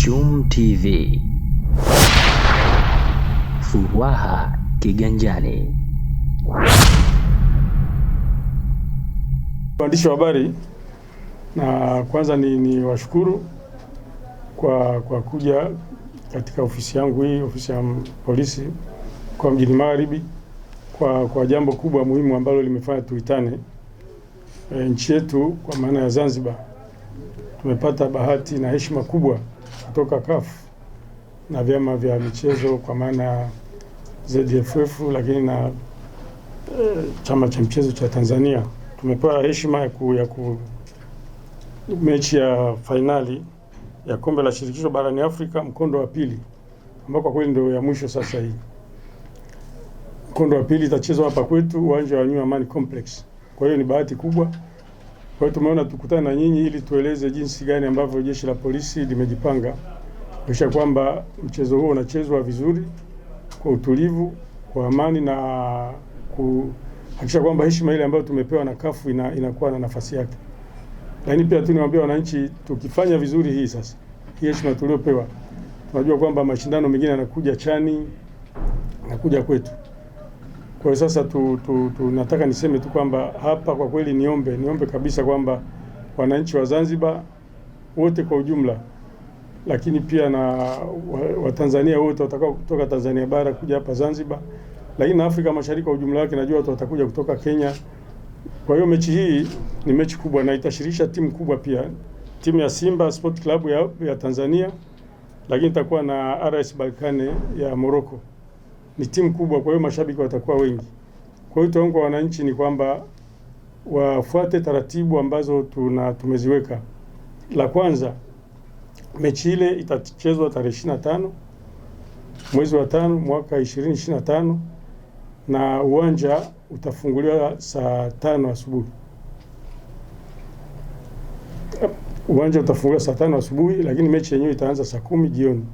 Chum TV. Furaha kiganjani. Waandishi wa habari, na kwanza ni washukuru kwa kuja katika ofisi yangu hii, ofisi ya polisi kwa mjini Magharibi, kwa jambo kubwa muhimu ambalo limefanya tuitane. Nchi yetu kwa maana ya Zanzibar tumepata bahati na heshima kubwa kutoka CAF na vyama vya michezo kwa maana ZFF, lakini na chama cha mchezo cha Tanzania. Tumepewa heshima ya mechi ya fainali ya kombe la shirikisho barani Afrika mkondo wa pili, ambao kwa kweli ndio ya mwisho sasa. Hii mkondo wa pili itachezwa hapa kwetu uwanja wa New Amani Complex. Kwa hiyo ni bahati kubwa. Kwa hiyo tumeona tukutane na nyinyi ili tueleze jinsi gani ambavyo jeshi la polisi limejipanga kuhakikisha kwamba mchezo huo unachezwa vizuri kwa utulivu, kwa amani, na kuhakikisha kwamba heshima ile ambayo tumepewa na CAF inakuwa na nafasi yake. Lakini pia niwaambia wananchi, tukifanya vizuri hii sasa, hii heshima tuliopewa, tunajua kwamba mashindano mengine yanakuja Chani, yanakuja kwetu. Kwa hiyo sasa nataka niseme tu kwamba hapa kwa kweli niombe kabisa kwamba wananchi wa Zanzibar wote kwa ujumla, lakini pia na Watanzania wote watakao kutoka Tanzania bara kuja hapa Zanzibar, lakini na Afrika Mashariki kwa ujumla wake, najua watu watakuja kutoka Kenya. Kwa hiyo mechi hii ni mechi kubwa na itashirikisha timu kubwa pia, timu ya Simba Sport Club ya Tanzania, lakini itakuwa na RS Berkane ya Morocco. Ni timu kubwa, kwa hiyo mashabiki watakuwa wengi. Kwa hiyo tuombe wananchi ni kwamba wafuate taratibu ambazo tumeziweka. La kwanza, mechi ile itachezwa tarehe 25 mwezi wa 5 mwaka 2025 na uwanja utafunguliwa saa 5 asubuhi. Uwanja utafunguliwa saa 5 asubuhi, lakini mechi yenyewe itaanza saa 10 jioni.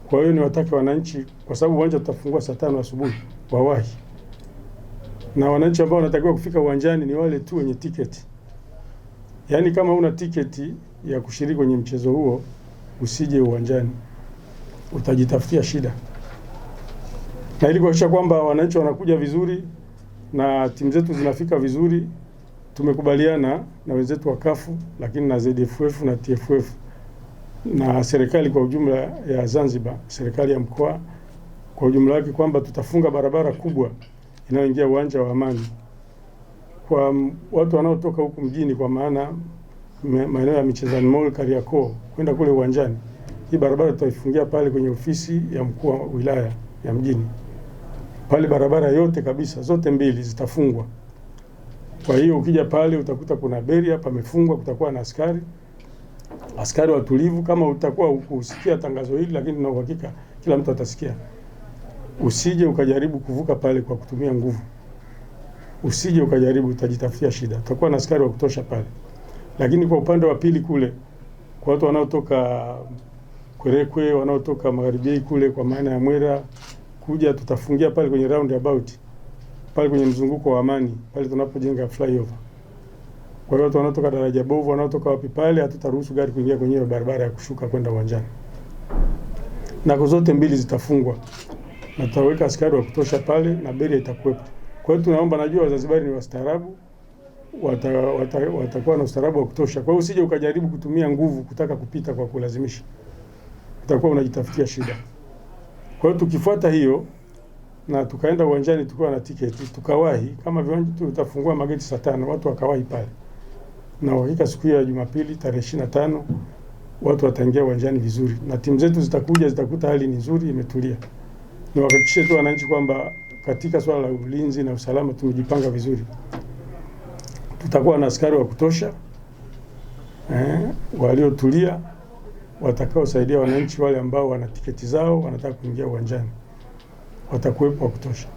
Kwa hiyo niwatake wananchi, kwa sababu uwanja utafungua saa 5 asubuhi, wawahi. Na wananchi ambao wanatakiwa kufika uwanjani ni wale tu wenye tiketi. Yaani kama una tiketi ya kushiriki kwenye mchezo huo, usije uwanjani, utajitafutia shida. Na ili kuhakikisha kwamba wananchi wanakuja vizuri na timu zetu zinafika vizuri, tumekubaliana na wenzetu wa CAF, lakini na ZFF na TFF na serikali kwa ujumla ya Zanzibar, serikali ya mkoa kwa ujumla wake, kwamba tutafunga barabara kubwa inayoingia uwanja wa Amani kwa watu wanaotoka huku mjini, kwa maana maeneo ya Michezani Mall, Kariakoo, kwenda kule uwanjani. Hii barabara tutaifungia pale kwenye ofisi ya mkuu wa wilaya ya mjini. Pale barabara yote kabisa, zote mbili zitafungwa. Kwa hiyo ukija pale utakuta kuna beria pamefungwa, kutakuwa na askari watulivu. Kama utakuwa ukusikia tangazo hili, lakini na uhakika kila mtu atasikia. Usije ukajaribu kuvuka pale kwa kutumia nguvu. Usije ukajaribu, utajitafutia shida. Tutakuwa na askari wa kutosha pale. Lakini kwa upande wa pili kule, kwa watu wanaotoka Kwerekwe, wanaotoka Magharibi kule kwa maana ya Mwera kuja, tutafungia pale kwenye roundabout, pale kwenye mzunguko wa Amani, pale tunapojenga flyover. Kwa hiyo watu wanaotoka Daraja Bovu, wanaotoka wapi pale, hatutaruhusu gari kuingia kwenye barabara ya kushuka kwenda uwanjani. Na kwa zote mbili zitafungwa. Na tutaweka askari wa kutosha pale na beria itakuwepo. Kwa hiyo tunaomba, najua Wazanzibari ni wastaarabu, watakuwa na ustaarabu wa kutosha. Kwa hiyo usije ukajaribu kutumia nguvu kutaka kupita kwa kulazimisha. Utakuwa unajitafutia shida. Kwa hiyo tukifuata hiyo na tukaenda uwanjani tukiwa na tiketi, tukawahi, kama viwanja tutafungua mageti saa 5, watu wakawahi pale. Na uhakika siku ya Jumapili tarehe 25 watu wataingia uwanjani vizuri na timu zetu zitakuta hali ni nzuri, imetulia. Ni wahakikishie tu wananchi kwamba katika swala la ulinzi na usalama tumejipanga vizuri. Tutakuwa na askari wa kutosha waliotulia, watakao saidia wananchi wale ambao wana tiketi zao wanataka kuingia uwanjani. Watakuwepo wa kutosha.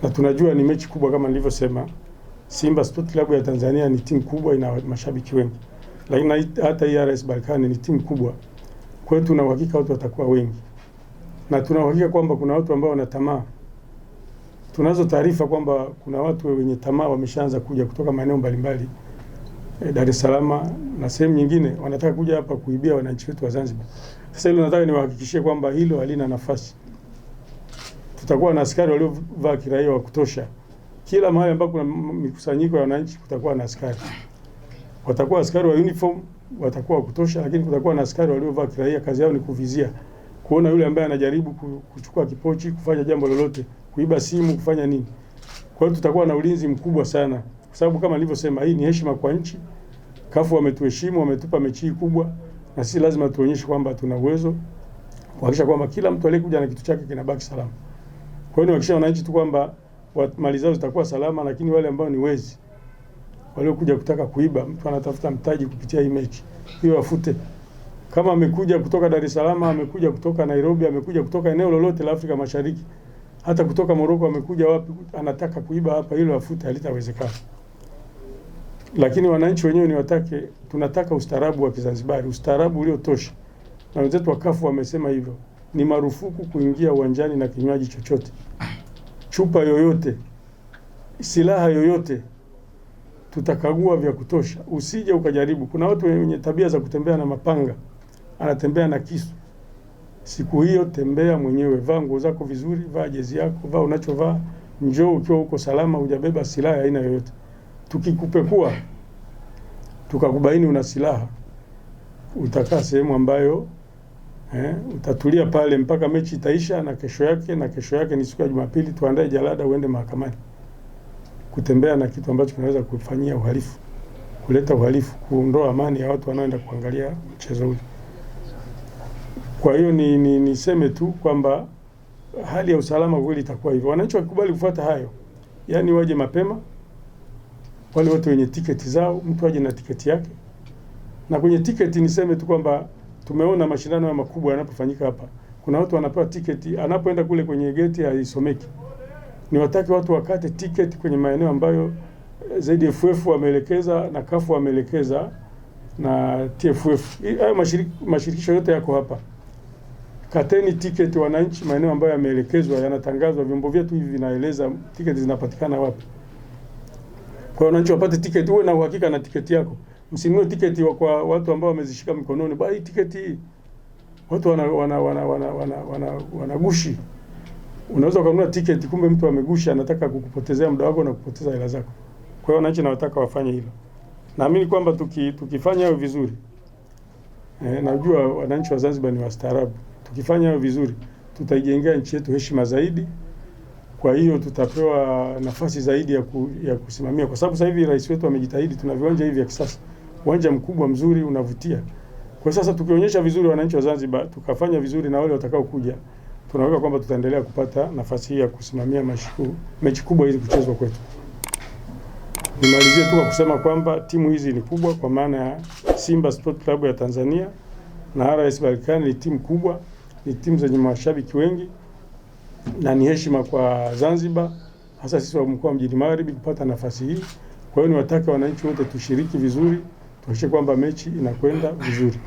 Na tunajua ni mechi kubwa kama nilivyosema. Simba Sport Club ya Tanzania ni timu kubwa, ina mashabiki wengi. Lakini hata RS Berkane ni timu kubwa. Kwa hiyo tuna uhakika watu watakuwa wengi. Na tuna uhakika kwamba kuna watu ambao wana tamaa. Tunazo taarifa kwamba kuna watu wenye tamaa wameshaanza kuja kutoka maeneo mbalimbali Dar es Salaam na sehemu nyingine, wanataka kuja hapa kuibia wananchi wetu wa Zanzibar. Sasa hilo nataka niwahakikishie kwamba hilo halina nafasi. Tutakuwa na askari waliovaa kiraia wa kutosha. Kila mahali ambapo kuna mikusanyiko ya wananchi kutakuwa na askari. Watakuwa askari wa uniform, watakuwa wa kutosha, lakini kutakuwa na askari waliovaa kiraia. Kazi yao ni kuvizia, kuona yule ambaye anajaribu kuchukua kipochi, kufanya jambo lolote, kuiba simu, kufanya nini. Kwa hiyo tutakuwa na ulinzi mkubwa sana, kwa sababu kama nilivyosema, hii ni heshima kwa nchi. CAF wametuheshimu, wametupa mechi hii kubwa, na sisi lazima tuonyeshe kwamba tuna uwezo kuhakikisha kwamba kila mtu aliyekuja na kitu chake kinabaki salama. Kwa hiyo niwahakikishie wananchi tu kwamba mali zao zitakuwa salama, lakini wale ambao ni wezi waliokuja kutaka kuiba, mtu anatafuta mtaji kupitia hii mechi, hiyo afute. Kama amekuja kutoka Dar es Salaam, amekuja kutoka Nairobi, amekuja kutoka eneo lolote la Afrika Mashariki, hata kutoka Morocco, amekuja wapi, anataka kuiba hapa, hilo afute, halitawezekana. Lakini wananchi wenyewe ni watake, tunataka ustaarabu wa Kizanzibari, ustaarabu uliotosha. Na wenzetu wa CAF wamesema hivyo, ni marufuku kuingia uwanjani na kinywaji chochote, chupa yoyote, silaha yoyote, tutakagua vya kutosha. Usije ukajaribu. Kuna watu wenye tabia za kutembea na mapanga, anatembea na kisu. Siku hiyo tembea mwenyewe, vaa nguo zako vizuri, vaa jezi yako, vaa unachovaa, njoo ukiwa uko salama, hujabeba silaha ya aina yoyote. Tukikupekua tukakubaini una silaha, utakaa sehemu ambayo utatulia pale mpaka mechi itaisha, na kesho yake ni siku ya Jumapili, tuandae jalada uende mahakamani. Kutembea na kitu ambacho kinaweza kufanyia uhalifu, kuleta uhalifu, kuondoa amani ya watu wanaoenda kuangalia mchezo ule. Kwa hiyo niseme tu kwamba hali ya usalama kweli itakuwa hivyo. Wananchi wakikubali kufuata hayo, yani waje mapema, wale wote wenye tiketi zao, mtu aje na tiketi yake. Na kwenye tiketi niseme tu kwamba tumeona mashindano ya makubwa yanapofanyika hapa, kuna watu wanapewa tiketi, anapoenda kule kwenye geti haisomeki. Ni wataki watu wakate tiketi kwenye maeneo ambayo zaidi FF wameelekeza na CAF wameelekeza na TFF. Hayo mashirikisho yote yako hapa. Kateni tiketi wananchi maeneo ambayo yameelekezwa, yanatangazwa, vyombo vyetu hivi vinaeleza tiketi zinapatikana wapi. Kwa wananchi wapate tiketi, uwe na uhakika na tiketi yako. Msinunue tiketi kwa watu ambao wamezishika mikononi. Hii tiketi hii watu wanagushi. Unaweza kununua tiketi kumbe mtu amegushi, anataka kukupotezea muda wako na kupoteza hela zako. Kwa hiyo wananchi nawataka wafanye hilo. Naamini kwamba tukifanya hayo vizuri, najua wananchi wa Zanzibar ni wastaarabu. Tukifanya hayo vizuri, tutaijengea nchi yetu heshima zaidi. Kwa hiyo tutapewa nafasi zaidi ya kusimamia, kwa sababu sasa hivi rais wetu amejitahidi, tuna viwanja hivi vya kisasa. Uwanja mkubwa mzuri unavutia. Kwa sasa tukionyesha vizuri wananchi wa Zanzibar, tukafanya vizuri na wale watakao kuja, tunaweka kwamba tutaendelea kupata nafasi hii ya kusimamia mechi kubwa hizi kuchezwa kwetu. Nimalizie tu kwa kusema kwamba timu hizi ni kubwa, kwa maana ya Simba Sport Club ya Tanzania na RS Berkane ni timu kubwa, ni timu zenye mashabiki wengi, na ni heshima kwa Zanzibar, hasa sisi wa mkoa wa Mjini Magharibi kupata nafasi hii. Kwa hiyo niwataka wananchi wote tushiriki vizuri, tuhakikishe kwamba mechi inakwenda vizuri.